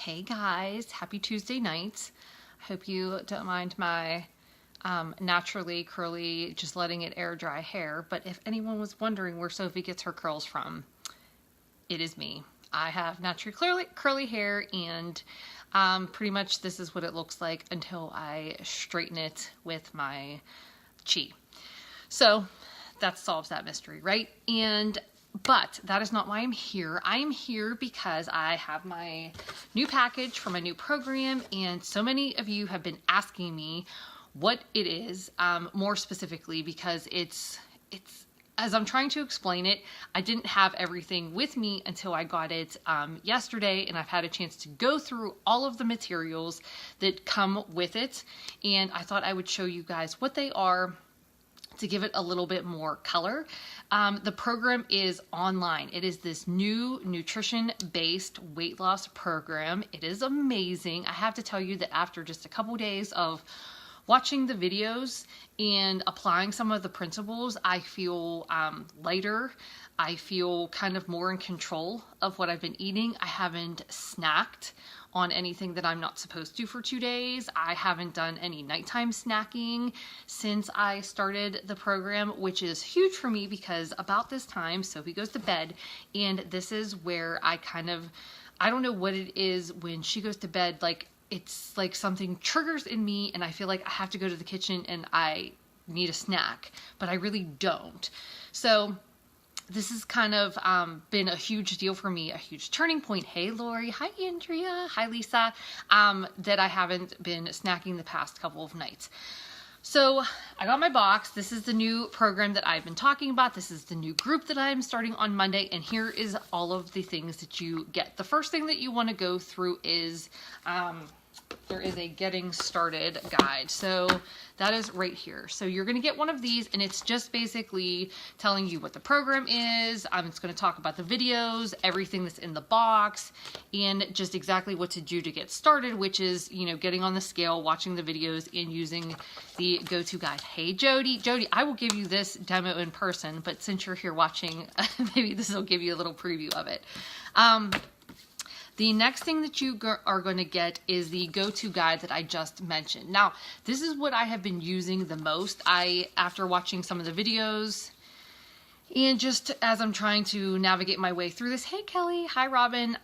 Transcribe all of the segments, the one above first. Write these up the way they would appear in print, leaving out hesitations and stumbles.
Hey guys, happy Tuesday night. I hope you don't mind my naturally curly, just letting it air dry hair. But if anyone was wondering where Sophie gets her curls from, it is me. I have naturally curly hair, and pretty much this is what it looks like until I straighten it with my chi. So that solves that mystery, right? But that is not why I'm here. I am here because I have my new package for my new program, and so many of you have been asking me what it is, more specifically, because it's as I'm trying to explain it, I didn't have everything with me until I got it yesterday, and I've had a chance to go through all of the materials that come with it, and I thought I would show you guys what they are to give it a little bit more color. The program is online. It is this new nutrition-based weight loss program. It is amazing. I have to tell you that after just a couple days of watching the videos and applying some of the principles, I feel lighter. I feel kind of more in control of what I've been eating. I haven't snacked on anything that I'm not supposed to for 2 days. I haven't done any nighttime snacking since I started the program, which is huge for me because about this time, Sophie goes to bed, and this is where I don't know what it is when she goes to bed, like it's like something triggers in me and I feel like I have to go to the kitchen and I need a snack, but I really don't. So this has kind of been a huge deal for me, a huge turning point. Hey, Lori. Hi, Andrea. Hi, Lisa. That I haven't been snacking the past couple of nights. So I got my box. This is the new program that I've been talking about. This is the new group that I'm starting on Monday. And here is all of the things that you get. The first thing that you want to go through is there is a getting started guide. So that is right here. So you're going to get one of these, and it's just basically telling you what the program is. It's going to talk about the videos, everything that's in the box, and just exactly what to do to get started, which is, you know, getting on the scale, watching the videos, and using the go-to guide. Hey, Jody. Jody, I will give you this demo in person, but since you're here watching, maybe this will give you a little preview of it. The next thing that you are going to get is the go-to guide that I just mentioned. Now, this is what I have been using the most. After watching some of the videos and just as I'm trying to navigate my way through this. Hey, Kelly. Hi, Robin.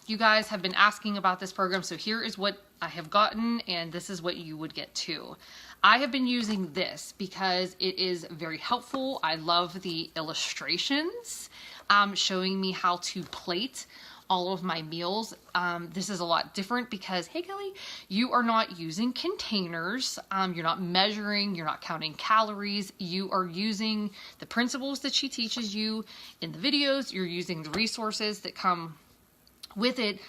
You guys have been asking about this program, so here is what I have gotten, and this is what you would get too. I have been using this because it is very helpful. I love the illustrations showing me how to plate all of my meals. This is a lot different because, hey Kelly, you are not using containers, you're not measuring, you're not counting calories, you are using the principles that she teaches you in the videos, you're using the resources that come with it,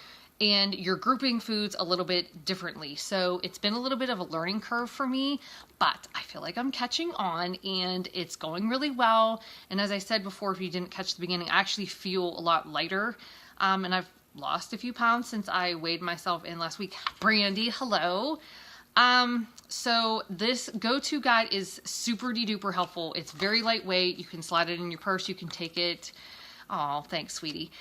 and you're grouping foods a little bit differently. So it's been a little bit of a learning curve for me, but I feel like I'm catching on and it's going really well. And as I said before, if you didn't catch the beginning, I actually feel a lot lighter. And I've lost a few pounds since I weighed myself in last week. Brandy, hello. So this go-to guide is super duper helpful. It's very lightweight. You can slide it in your purse. You can take it. Oh, thanks, sweetie.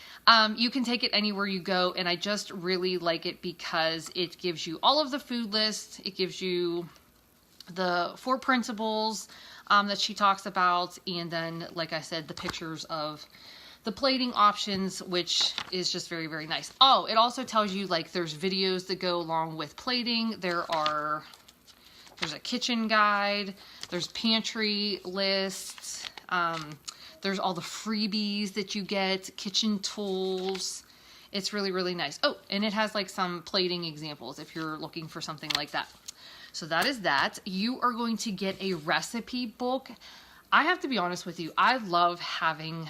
You can take it anywhere you go. And I just really like it because it gives you all of the food lists. It gives you the 4 principles, that she talks about. And then, like I said, the pictures of the plating options, which is just very, very nice. Oh, it also tells you, like, there's videos that go along with plating. There's a kitchen guide. There's pantry lists. There's all the freebies that you get, kitchen tools. It's really, really nice. Oh, and it has like some plating examples if you're looking for something like that. So that is that. You are going to get a recipe book. I have to be honest with you, I love having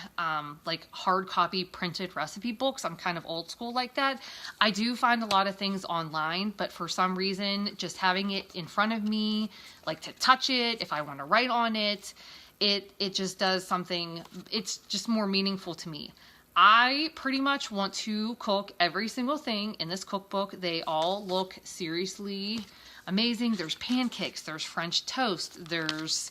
like hard copy printed recipe books. I'm kind of old school like that. I do find a lot of things online, but for some reason, just having it in front of me, like to touch it, if I want to write on it, it just does something, it's just more meaningful to me. I pretty much want to cook every single thing in this cookbook. They all look seriously amazing. There's pancakes, there's French toast, there's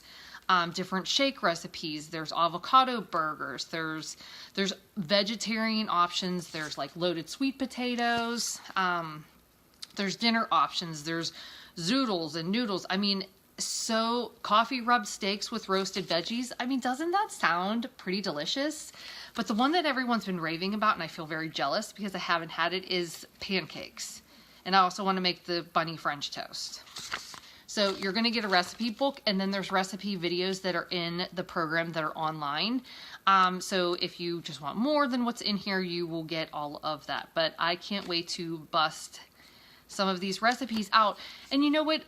different shake recipes. There's avocado burgers. There's vegetarian options. There's like loaded sweet potatoes. There's dinner options. There's zoodles and noodles. I mean, so coffee rubbed steaks with roasted veggies. I mean, doesn't that sound pretty delicious? But the one that everyone's been raving about, and I feel very jealous because I haven't had it, is pancakes. And I also want to make the bunny French toast. So you're going to get a recipe book, and then there's recipe videos that are in the program that are online. So if you just want more than what's in here, you will get all of that. But I can't wait to bust some of these recipes out. And you know what?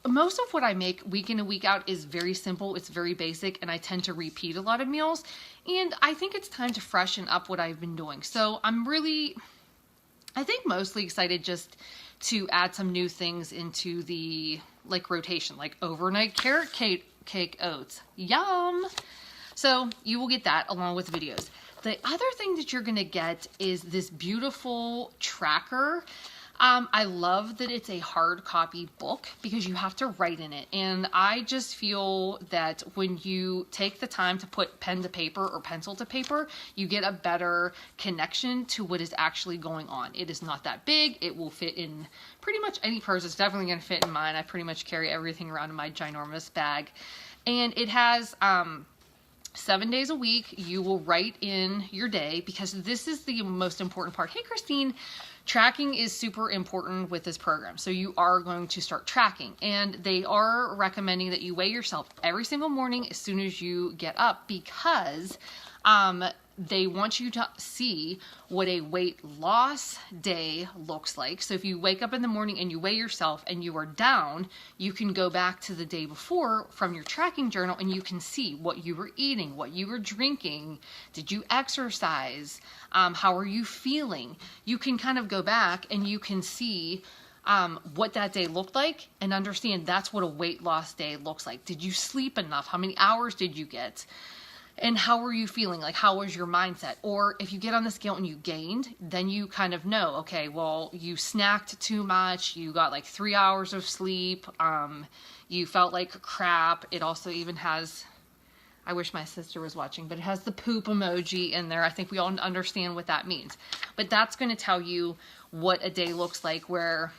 Most of what I make week in and week out is very simple. It's very basic, and I tend to repeat a lot of meals. And I think it's time to freshen up what I've been doing. So I'm really, I think, mostly excited just to add some new things into the rotation, like overnight carrot cake oats. Yum! So you will get that along with videos. The other thing that you're going to get is this beautiful tracker. I love that it's a hard copy book because you have to write in it. And I just feel that when you take the time to put pen to paper or pencil to paper, you get a better connection to what is actually going on. It is not that big. It will fit in pretty much any purse. It's definitely going to fit in mine. I pretty much carry everything around in my ginormous bag. And it has 7 days a week. You will write in your day because this is the most important part. Hey, Christine. Tracking is super important with this program. So you are going to start tracking, and they are recommending that you weigh yourself every single morning as soon as you get up because they want you to see what a weight loss day looks like. So if you wake up in the morning and you weigh yourself and you are down, you can go back to the day before from your tracking journal and you can see what you were eating, what you were drinking, did you exercise, how are you feeling? You can kind of go back and you can see what that day looked like and understand that's what a weight loss day looks like. Did you sleep enough? How many hours did you get? And how were you feeling? Like, how was your mindset? Or if you get on the scale and you gained, then you kind of know, okay, well, you snacked too much. You got like 3 hours of sleep. You felt like crap. It also even has, I wish my sister was watching, but it has the poop emoji in there. I think we all understand what that means. But that's going to tell you what a day looks like where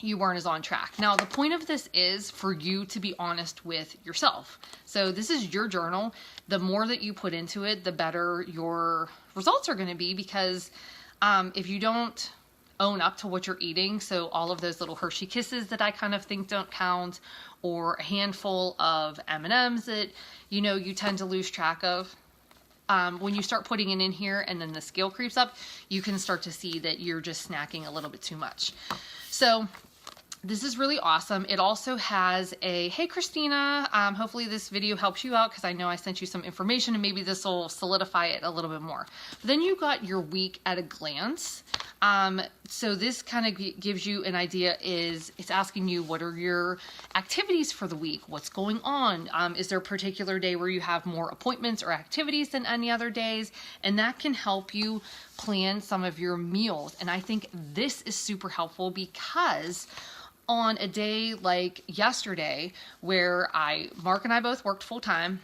you weren't as on track. Now, the point of this is for you to be honest with yourself. So this is your journal. The more that you put into it, the better your results are going to be because if you don't own up to what you're eating, so all of those little Hershey Kisses that I kind of think don't count, or a handful of M&Ms that, you know, you tend to lose track of, when you start putting it in here and then the scale creeps up, you can start to see that you're just snacking a little bit too much. So this is really awesome. It also has a, hey Christina, hopefully this video helps you out because I know I sent you some information and maybe this will solidify it a little bit more. But then you got your week at a glance. So this kind of gives you an idea. It's asking you, what are your activities for the week? What's going on? Is there a particular day where you have more appointments or activities than any other days? And that can help you plan some of your meals. And I think this is super helpful because on a day like yesterday where Mark and I both worked full time.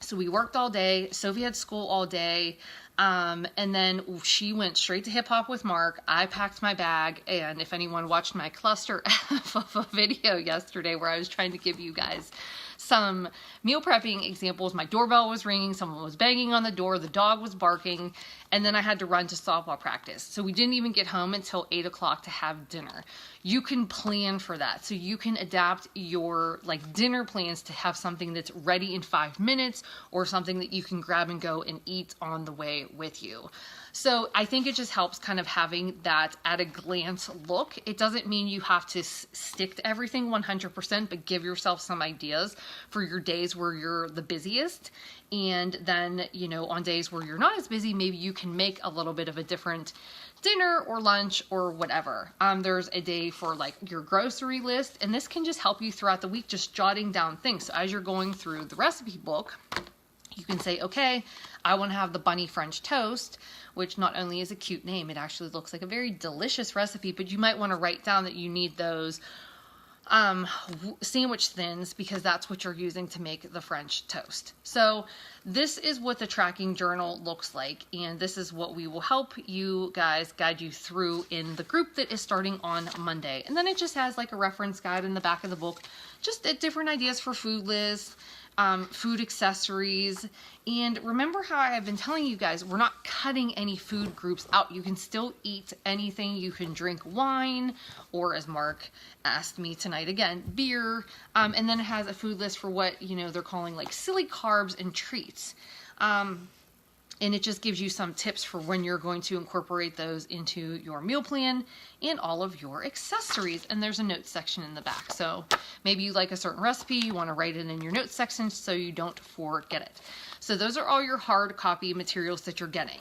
So we worked all day. Sophie had school all day. And then she went straight to hip hop with Mark. I packed my bag. And if anyone watched my cluster of a video yesterday where I was trying to give you guys some meal prepping examples, my doorbell was ringing, someone was banging on the door, the dog was barking, and then I had to run to softball practice. So we didn't even get home until 8 o'clock to have dinner. You can plan for that. So you can adapt your dinner plans to have something that's ready in 5 minutes or something that you can grab and go and eat on the way with you. So I think it just helps kind of having that at a glance look. It doesn't mean you have to stick to everything 100%, but give yourself some ideas for your days where you're the busiest. And then, you know, on days where you're not as busy, maybe you can make a little bit of a different dinner or lunch or whatever. There's a day for your grocery list, and this can just help you throughout the week, just jotting down things. So as you're going through the recipe book, you can say, okay, I want to have the bunny French toast, which not only is a cute name, it actually looks like a very delicious recipe, but you might want to write down that you need those sandwich thins, because that's what you're using to make the French toast. So this is what the tracking journal looks like, and this is what we will help you guys guide you through in the group that is starting on Monday. And then it just has like a reference guide in the back of the book, just different ideas for food lists, food accessories. And remember how I've been telling you guys, we're not cutting any food groups out. You can still eat anything. You can drink wine, or as Mark asked me tonight again, beer. And then it has a food list for what, they're calling like silly carbs and treats. And it just gives you some tips for when you're going to incorporate those into your meal plan and all of your accessories. And there's a notes section in the back. So maybe you like a certain recipe, you want to write it in your notes section so you don't forget it. So those are all your hard copy materials that you're getting.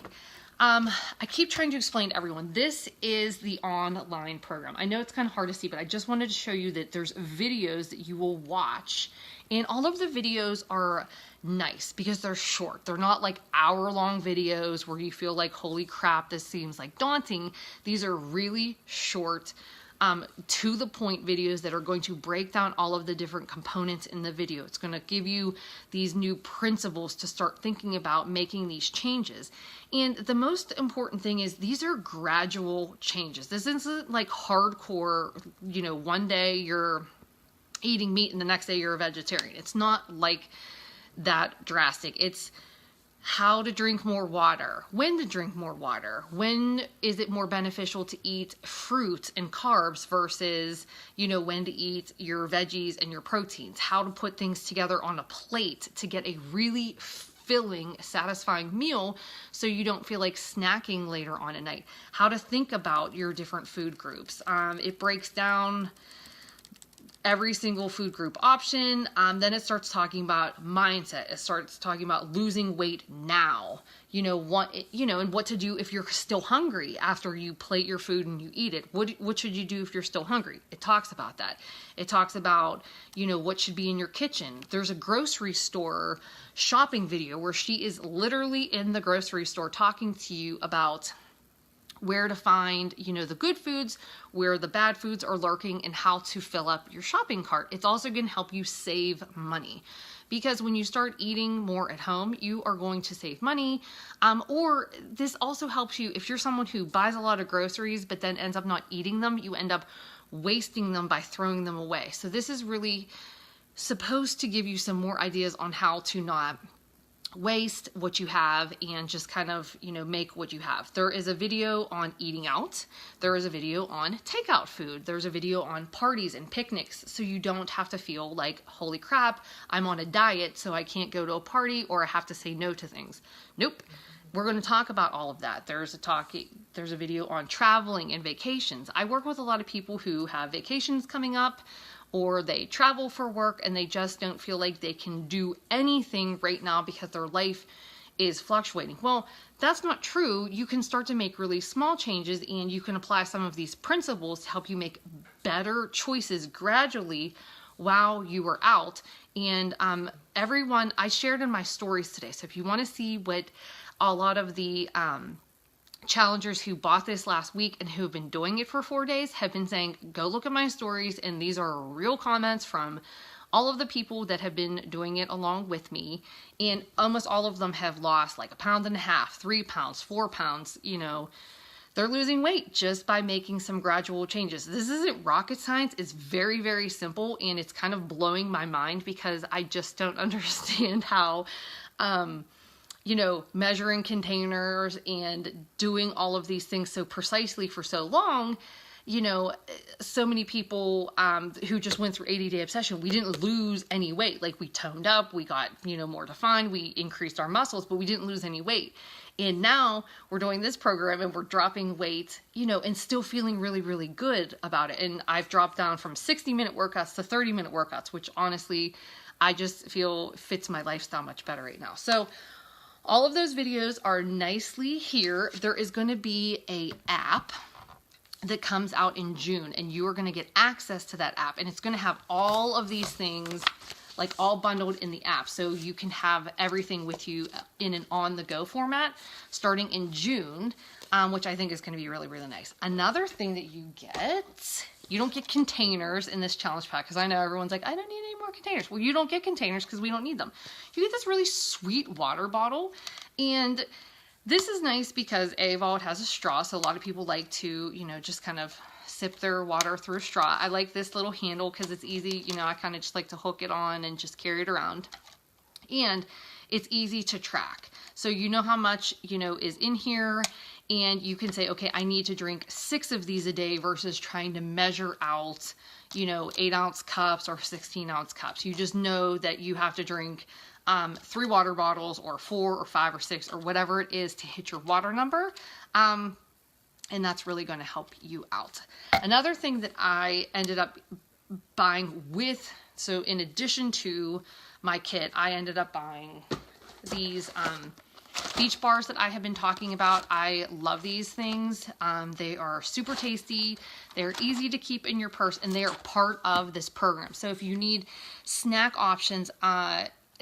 I keep trying to explain to everyone, this is the online program. I know it's kind of hard to see, but I just wanted to show you that there's videos that you will watch, and all of the videos are nice because they're short. They're not like hour-long videos where you feel like, holy crap, this seems like daunting. These are really short, to the point videos that are going to break down all of the different components in the video. It's going to give you these new principles to start thinking about making these changes. And the most important thing is these are gradual changes. This isn't like hardcore, one day you're eating meat and the next day you're a vegetarian. It's not like that drastic. It's how to drink more water, when to drink more water, when is it more beneficial to eat fruit and carbs versus, when to eat your veggies and your proteins, how to put things together on a plate to get a really filling, satisfying meal so you don't feel like snacking later on at night, how to think about your different food groups. It breaks down every single food group option. Then it starts talking about mindset. It starts talking about losing weight now, and what to do if you're still hungry after you plate your food and you eat it. What should you do if you're still hungry? It talks about that. It talks about, what should be in your kitchen. There's a grocery store shopping video where she is literally in the grocery store talking to you about where to find, the good foods, where the bad foods are lurking, and how to fill up your shopping cart. It's also going to help you save money, because when you start eating more at home, you are going to save money. Or this also helps you if you're someone who buys a lot of groceries, but then ends up not eating them, you end up wasting them by throwing them away. So this is really supposed to give you some more ideas on how to not waste what you have and just kind of, make what you have. There is a video on eating out. There is a video on takeout food. There's a video on parties and picnics, so you don't have to feel like, holy crap, I'm on a diet, so I can't go to a party, or I have to say no to things. Nope. We're going to talk about all of that. There's a video on traveling and vacations. I work with a lot of people who have vacations coming up, or they travel for work and they just don't feel like they can do anything right now because their life is fluctuating. Well, that's not true. You can start to make really small changes, and you can apply some of these principles to help you make better choices gradually while you are out. And everyone, I shared in my stories today. So if you want to see what a lot of the challengers who bought this last week and who have been doing it for 4 days have been saying, go look at my stories. And these are real comments from all of the people that have been doing it along with me. And almost all of them have lost like 1.5 pounds, 3 pounds, 4 pounds. They're losing weight just by making some gradual changes. This isn't rocket science. It's very, very simple. And it's kind of blowing my mind because I just don't understand how, measuring containers and doing all of these things so precisely for so long, so many people who just went through 80-day obsession, we didn't lose any weight. Like, we toned up, we got, more defined, we increased our muscles, but we didn't lose any weight. And now we're doing this program and we're dropping weight, and still feeling really, really good about it. And I've dropped down from 60-minute workouts to 30-minute workouts, which honestly, I just feel fits my lifestyle much better right now. So all of those videos are nicely here. There is going to be an app that comes out in June, and you are going to get access to that app, and it's going to have all of these things like all bundled in the app, so you can have everything with you in an on-the-go format starting in June. which I think is going to be really, really nice. Another thing that you don't get containers in this challenge pack, because I know everyone's like, I don't need any more containers. Well, you don't get containers because we don't need them. You get this really sweet water bottle, and this is nice because while it has a straw, so a lot of people like to, just kind of sip their water through a straw. I like this little handle because it's easy. I kind of just like to hook it on and just carry it around. And it's easy to track. So you know how much, is in here, and you can say, okay, I need to drink 6 of these a day versus trying to measure out, 8-ounce cups or 16-ounce cups. You just know that you have to drink 3 water bottles or 4 or 5 or 6 or whatever it is to hit your water number. And that's really going to help you out. Another thing that I ended up buying so in addition to my kit, I ended up buying these beach bars that I have been talking about. I love these things. They are super tasty. They're easy to keep in your purse, and they are part of this program. So if you need snack options,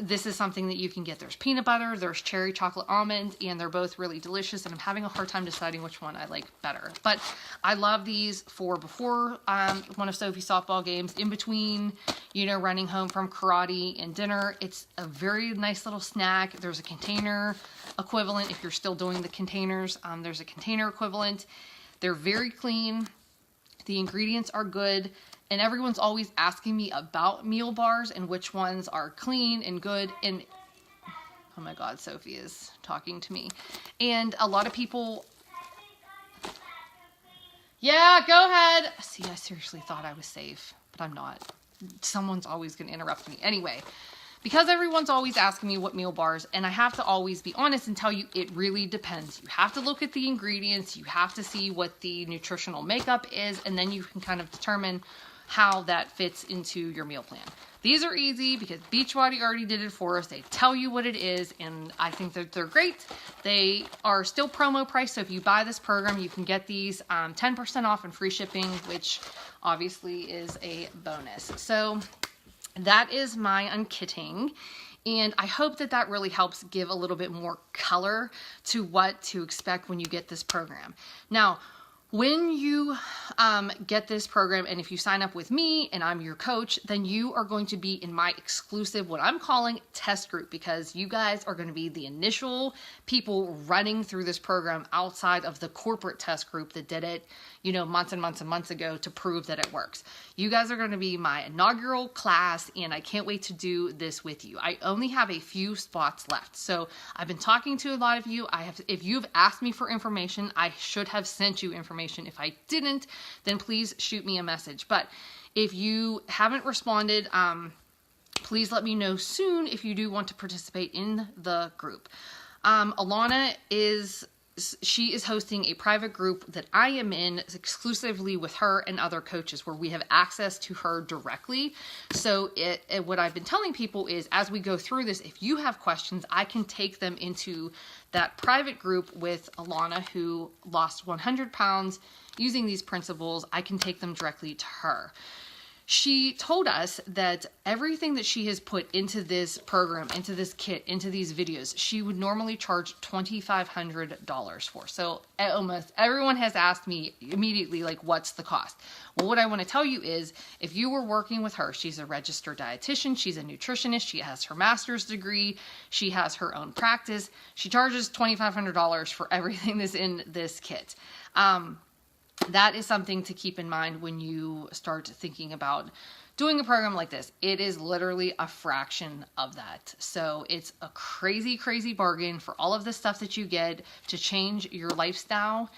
this is something that you can get. There's peanut butter, there's cherry chocolate almond, and they're both really delicious, and I'm having a hard time deciding which one I like better. But I love these for before one of Sophie's softball games, in between, running home from karate and dinner. It's a very nice little snack. There's a container equivalent if you're still doing the containers. There's a container equivalent. They're very clean. The ingredients are good. And everyone's always asking me about meal bars and which ones are clean and good. And oh my God, Sophie is talking to me. And a lot of people, yeah, go ahead. See, I seriously thought I was safe, but I'm not. Someone's always going to interrupt me. Anyway, because everyone's always asking me what meal bars, and I have to always be honest and tell you it really depends. You have to look at the ingredients. You have to see what the nutritional makeup is, and then you can kind of determine how that fits into your meal plan. These are easy because Beachbody already did it for us. They tell you what it is, and I think that they're great. They are still promo price, so if you buy this program, you can get these 10% off and free shipping, which obviously is a bonus. So that is my unkitting, and I hope that that really helps give a little bit more color to what to expect when you get this program. Now, when you get this program, and if you sign up with me and I'm your coach, then you are going to be in my exclusive, what I'm calling test group, because you guys are going to be the initial people running through this program outside of the corporate test group that did it, months and months and months ago to prove that it works. You guys are going to be my inaugural class, and I can't wait to do this with you. I only have a few spots left. So I've been talking to a lot of you. If you've asked me for information, I should have sent you information. If I didn't, then please shoot me a message. But if you haven't responded, please let me know soon if you do want to participate in the group. Alana is hosting a private group that I am in exclusively with her and other coaches, where we have access to her directly. So what I've been telling people is, as we go through this, if you have questions, I can take them into that private group with Alana, who lost 100 pounds using these principles. I can take them directly to her. She told us that everything that she has put into this program, into this kit, into these videos, she would normally charge $2,500 for. So almost everyone has asked me immediately, like, what's the cost? Well, what I want to tell you is, if you were working with her, she's a registered dietitian, she's a nutritionist, she has her master's degree, she has her own practice. She charges $2,500 for everything that's in this kit. That is something to keep in mind when you start thinking about doing a program like this. It is literally a fraction of that. So it's a crazy, crazy bargain for all of the stuff that you get to change your lifestyle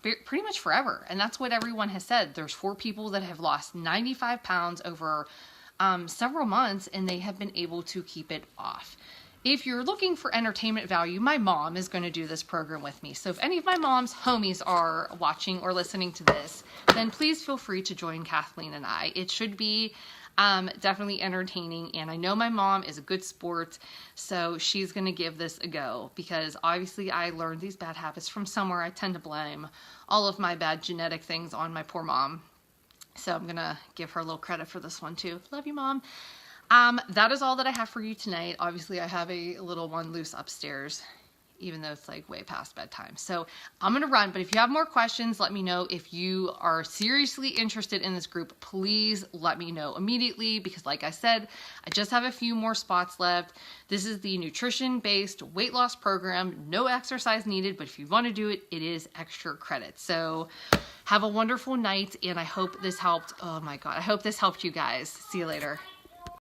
pretty much forever. And that's what everyone has said. There's 4 people that have lost 95 pounds over several months, and they have been able to keep it off. If you're looking for entertainment value, my mom is going to do this program with me. So if any of my mom's homies are watching or listening to this, then please feel free to join Kathleen and I. It should be definitely entertaining. And I know my mom is a good sport, so she's going to give this a go, because obviously I learned these bad habits from somewhere. I tend to blame all of my bad genetic things on my poor mom. So I'm going to give her a little credit for this one too. Love you, Mom. That is all that I have for you tonight. Obviously, I have a little one loose upstairs even though it's like way past bedtime. So I'm going to run, but if you have more questions, let me know. If you are seriously interested in this group, please let me know immediately, because like I said, I just have a few more spots left. This is the nutrition-based weight loss program, no exercise needed, but if you want to do it, it is extra credit. So have a wonderful night, and I hope this helped. Oh my God, I hope this helped you guys. See you later.